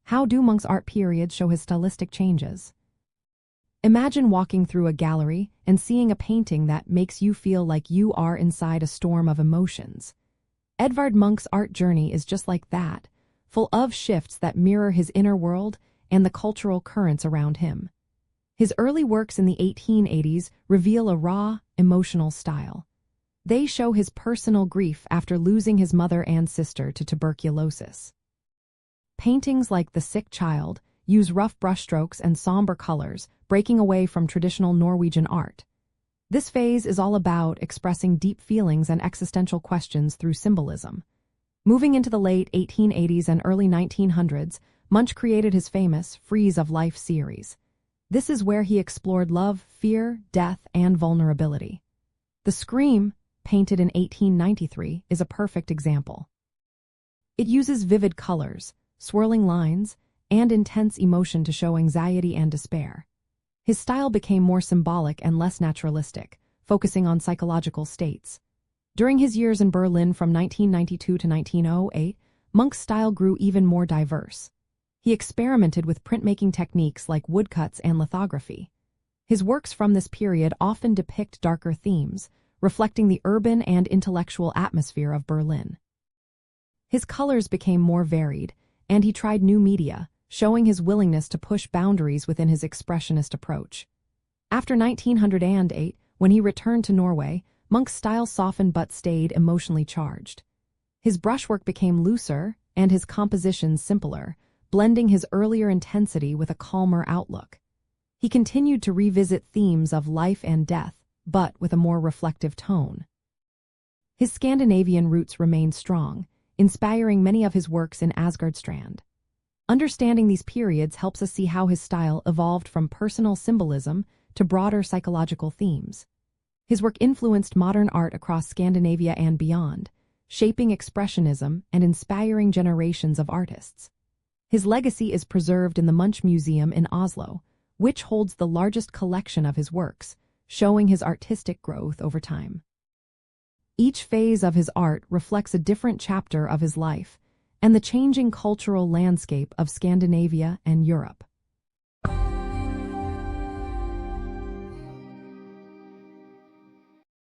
How do Munch's art periods show his stylistic changes? Imagine walking through a gallery and seeing a painting that makes you feel like you are inside a storm of emotions. Edvard Munch's art journey is just like that, full of shifts that mirror his inner world and the cultural currents around him. His early works in the 1880s reveal a raw, emotional style. They show his personal grief after losing his mother and sister to tuberculosis. Paintings like The Sick Child use rough brushstrokes and somber colors, breaking away from traditional Norwegian art. This phase is all about expressing deep feelings and existential questions through symbolism. Moving into the late 1880s and early 1900s, Munch created his famous Frieze of Life series. This is where he explored love, fear, death, and vulnerability. The Scream, painted in 1893, is a perfect example. It uses vivid colors, swirling lines, and intense emotion to show anxiety and despair. His style became more symbolic and less naturalistic, focusing on psychological states. During his years in Berlin from 1992 to 1908, Munch's style grew even more diverse. He experimented with printmaking techniques like woodcuts and lithography. His works from this period often depict darker themes, reflecting the urban and intellectual atmosphere of Berlin. His colors became more varied, and he tried new media, showing his willingness to push boundaries within his expressionist approach. After 1908, when he returned to Norway, Munch's style softened but stayed emotionally charged. His brushwork became looser, and his compositions simpler, blending his earlier intensity with a calmer outlook. He continued to revisit themes of life and death, but with a more reflective tone. His Scandinavian roots remained strong, inspiring many of his works in Asgardstrand. Understanding these periods helps us see how his style evolved from personal symbolism to broader psychological themes. His work influenced modern art across Scandinavia and beyond, shaping expressionism and inspiring generations of artists. His legacy is preserved in the Munch Museum in Oslo, which holds the largest collection of his works, showing his artistic growth over time. Each phase of his art reflects a different chapter of his life and the changing cultural landscape of Scandinavia and Europe.